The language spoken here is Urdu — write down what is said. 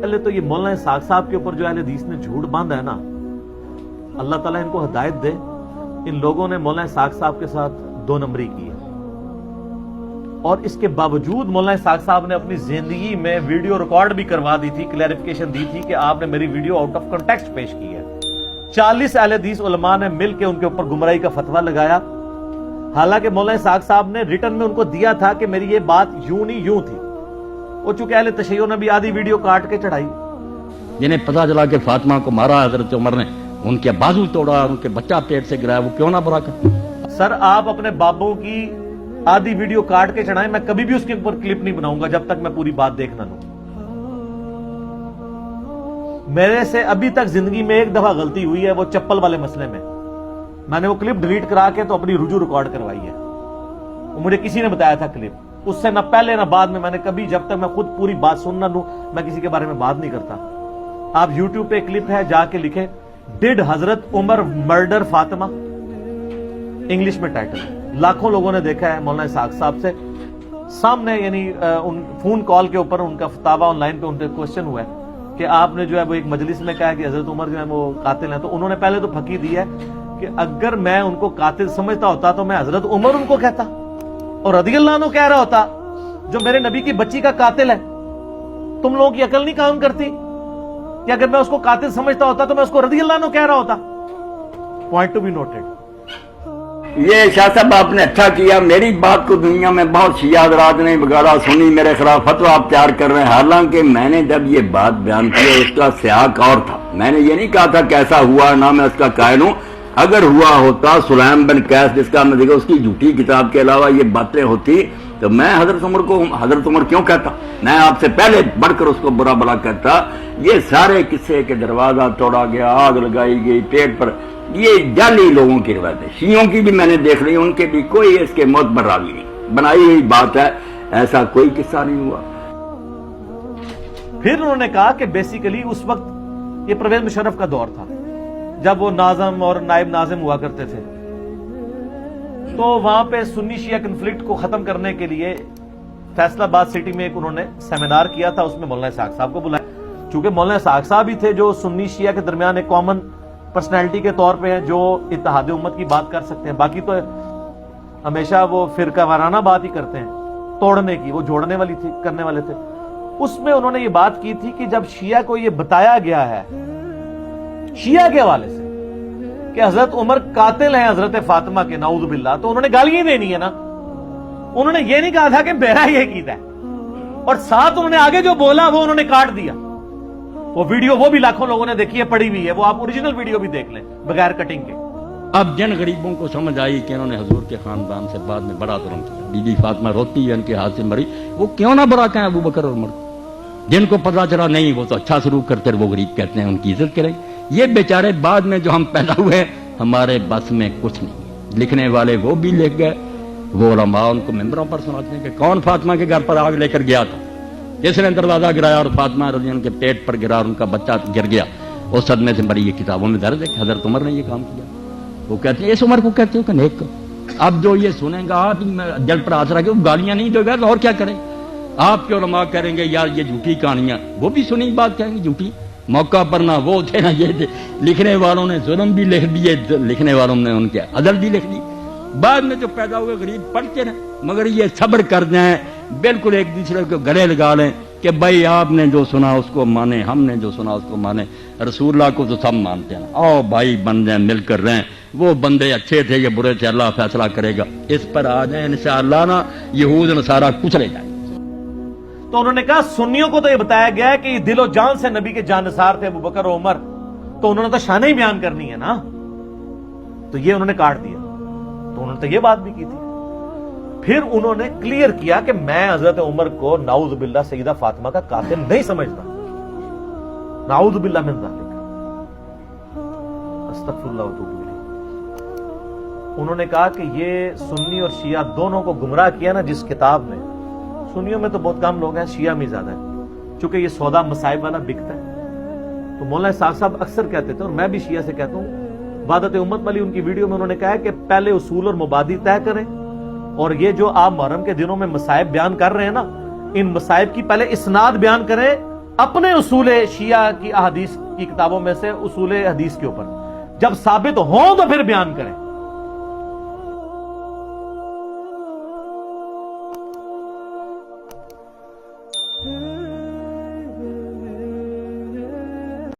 پہلے تو یہ مولانا اسحاق صاحب کے اوپر جو اہل حدیث نے جھوٹ باندھا ہے نا، اللہ تعالیٰ ان کو ہدایت دے. ان لوگوں نے مولانا اسحاق صاحب کے ساتھ دو نمبری کی ہے، اور اس کے باوجود مولانا اسحاق صاحب نے اپنی زندگی میں ویڈیو ریکارڈ بھی کروا دی تھی، کلیریفیکیشن دی تھی کہ آپ نے میری ویڈیو آؤٹ آف کنٹیکسٹ پیش کی ہے. 40 اہل حدیث علماء نے مل کے ان کے اوپر گمراہی کا فتویٰ لگایا، حالانکہ مولانا اسحاق صاحب نے ریٹن میں ان کو دیا تھا کہ میری یہ بات یوں نہیں یوں تھی. وہ چونکہ اہل تشیع نے بھی آدھی ویڈیو کاٹ کے چڑھائی. جنہیں پتا چلا کہ فاطمہ کو مارا حضرت عمر نے، ان کے بازو توڑا، ان کے بچہ پیٹ سے گرایا، وہ کیوں نہ برا کر؟ سر آپ اپنے بابوں کی آدھی ویڈیو کاٹ کے چڑھائیں، میں کبھی بھی اس کے اوپر کلپ نہیں بناؤں گا جب تک میں پوری بات دیکھ نہ لوں. میرے سے ابھی تک زندگی میں ایک دفعہ غلطی ہوئی ہے، وہ چپل والے مسئلے میں نے وہ کلپ ڈیلیٹ کرا کے تو اپنی رجوع ریکارڈ کروائی ہے. وہ مجھے کسی نے بتایا تھا کلپ، اس سے نہ پہلے نہ بعد میں نے کبھی، جب تک میں خود پوری بات سن نہ لوں، میں کسی کے بارے میں بات نہیں کرتا. آپ یوٹیوب پہ کلپ ہے، جا کے لکھیں ڈیڈ حضرت عمر مرڈر فاطمہ، انگلش میں ٹائٹل. لاکھوں لوگوں نے دیکھا ہے مولانا اسحاق صاحب سے سامنے، یعنی ان فون کال کے اوپر ان کا فتاویٰ آن لائن پہ ان سے کوشچن ہوا ہے کہ آپ نے جو ہے وہ ایک مجلس میں کہا کہ حضرت عمر جو ہے وہ قاتل ہیں. تو انہوں نے پہلے تو پھکی دی ہے کہ اگر میں ان کو قاتل سمجھتا ہوتا تو میں حضرت عمر ان کو کہتا اور رضی اللہ عنہ کہہ رہا ہوتا جو میرے نبی کی بچی کا قاتل ہے. تم لوگوں کی عقل نہیں کام کرتی کہ اگر میں اس کو قاتل سمجھتا ہوتا تو میں اس کو رضی اللہ عنہ کہہ رہا ہوتا. Point to be noted. یہ شاہ صاحب آپ نے اچھا کیا، میری بات کو دنیا میں بہت شیعہ حضرات نے وغیرہ سنی، میرے خلاف فتویٰ آپ تیار کر رہے ہیں. حالانکہ میں نے جب یہ بات بیان کی اس کا سیاق اور تھا. میں نے یہ نہیں کہا تھا کیسا ہوا، نہ میں اس کا قائل ہوں. اگر ہوا ہوتا سلیم بن قیس جس کا میں دیکھا اس کی جھوٹی کتاب کے علاوہ یہ باتیں ہوتی تو میں حضرت عمر کو حضرت عمر کیوں کہتا؟ میں آپ سے پہلے بڑھ کر اس کو برا بلا کہتا. یہ سارے قصے کے دروازہ توڑا گیا، آگ لگائی گئی پیٹ پر، یہ جعلی لوگوں کی روایت ہے. شیعوں کی بھی میں نے دیکھ لی، ان کے بھی کوئی اس کے معتبر راوی نہیں، بنائی ہوئی بات ہے، ایسا کوئی قصہ نہیں ہوا. پھر انہوں نے کہا کہ بیسیکلی اس وقت یہ پرویز مشرف کا دور تھا جب وہ ناظم اور نائب ناظم ہوا کرتے تھے، تو وہاں پہ سنی شیعہ کنفلکٹ کو ختم کرنے کے لیے فیصل آباد سٹی میں ایک انہوں نے سیمینار کیا تھا. اس میں مولانا اسحاق صاحب کو بلایا، چونکہ مولانا اسحاق صاحب ہی تھے جو سنی شیعہ کے درمیان ایک کامن پرسنالٹی کے طور پہ ہیں جو اتحاد امت کی بات کر سکتے ہیں. باقی تو ہمیشہ وہ فرقہ وارانہ بات ہی کرتے ہیں، توڑنے کی وہ جوڑنے والی تھی، کرنے والے تھے. اس میں انہوں نے یہ بات کی تھی کہ جب شیعہ کو یہ بتایا گیا ہے شیعہ کے حوالے سے کہ حضرت عمر قاتل ہیں حضرت فاطمہ کے، نعوذ باللہ، تو انہوں نے گالیاں دینی ہے نا. انہوں نے یہ نہیں کہا تھا کہ میرا یہ قیدا ہے، اور ساتھ انہوں نے آگے جو بولا وہ انہوں نے کاٹ دیا. وہ ویڈیو وہ بھی لاکھوں لوگوں نے دیکھی ہے، پڑی ہوئی ہے، وہ آپ اوریجنل ویڈیو بھی دیکھ لیں بغیر کٹنگ کے. اب جن غریبوں کو سمجھ آئی کہ انہوں نے حضور کے خاندان سے بعد میں بڑا ظلم کیا، بی بی فاطمہ روتی ہے ان کے ہاتھ سے مری، وہ کیوں نہ برا کہیں ابو بکر اور عمر کو؟ جن کو پتا چلا نہیں وہ تو اچھا سلوک کرتے، وہ غریب کہتے ہیں ان کی عزت کریں. یہ بیچارے بعد میں جو ہم پیدا ہوئے ہمارے بس میں کچھ نہیں. لکھنے والے وہ بھی لکھ گئے، وہ علماء ان کو ممبروں پر سناتے ہیں کہ کون فاطمہ کے گھر پر آگ لے کر گیا تھا، جس نے دروازہ گرایا اور فاطمہ رضی اللہ کے پیٹ پر گرا اور ان کا بچہ گر گیا، اس صدمے سے مری. یہ کتابوں میں درج ہے کہ حضرت عمر نے یہ کام کیا. وہ کہتے ہیں اس عمر کو کہتے ہو کہ نیک کو. اب جو یہ سنیں گا آپ جل پر آسرا کے گالیاں نہیں دے گا تو اور کیا کریں؟ آپ کے علماء کہیں گے یار یہ جھوٹی کہانیاں، وہ بھی سنی بات کہیں گے جھوٹی. موقع پر نہ وہ تھے نہ یہ تھے، لکھنے والوں نے ظلم بھی لکھ دیے، لکھنے والوں نے ان کے عدل بھی لکھ دی. بعد میں جو پیدا ہوئے غریب پڑھتے رہے، مگر یہ صبر کر جائیں، بالکل ایک دوسرے کو گلے لگا لیں کہ بھائی آپ نے جو سنا اس کو مانے، ہم نے جو سنا اس کو مانے. رسول اللہ کو تو سب مانتے ہیں، آؤ بھائی بن جائیں، مل کر رہیں. وہ بندے اچھے تھے یہ برے تھے، اللہ فیصلہ کرے گا. اس پر آ جائیں انشاءاللہ نا یہود نصارہ کچلے جائیں. تو انہوں نے کہا سنیوں کو تو یہ بتایا گیا ہے کہ یہ دل و جان سے نبی کے جانثار تھے ابو بکر و عمر، تو انہوں نے تو شانیں ہی بیان کرنی ہے نا، تو یہ انہوں نے کاٹ دیا. تو انہوں نے تو یہ بات بھی کی تھی. پھر انہوں نے کلیئر کیا کہ میں حضرت عمر کو نعوذ باللہ سیدہ فاطمہ کا قاتل نہیں سمجھتا، نعوذ باللہ من ذالک، استغفر اللہ واتوب الیہ. انہوں نے کہا کہ یہ سنی اور شیعہ دونوں کو گمراہ کیا نا جس کتاب نے. سنیوں میں تو بہت کم لوگ ہیں، شیعہ میں زیادہ ہے، چونکہ یہ سودا مصائب والا بکتا ہے. تو مولانا اسحاق صاحب اکثر کہتے تھے، اور میں بھی شیعہ سے کہتا ہوں، وحدت امت والی ان کی ویڈیو میں انہوں نے کہا ہے کہ پہلے اصول اور مبادی طے کریں، اور یہ جو آپ محرم کے دنوں میں مصائب بیان کر رہے ہیں نا، ان مصائب کی پہلے اسناد بیان کریں اپنے اصول شیعہ کی احادیث کی کتابوں میں سے اصول حدیث کے اوپر جب ثابت ہوں تو پھر بیان کریں.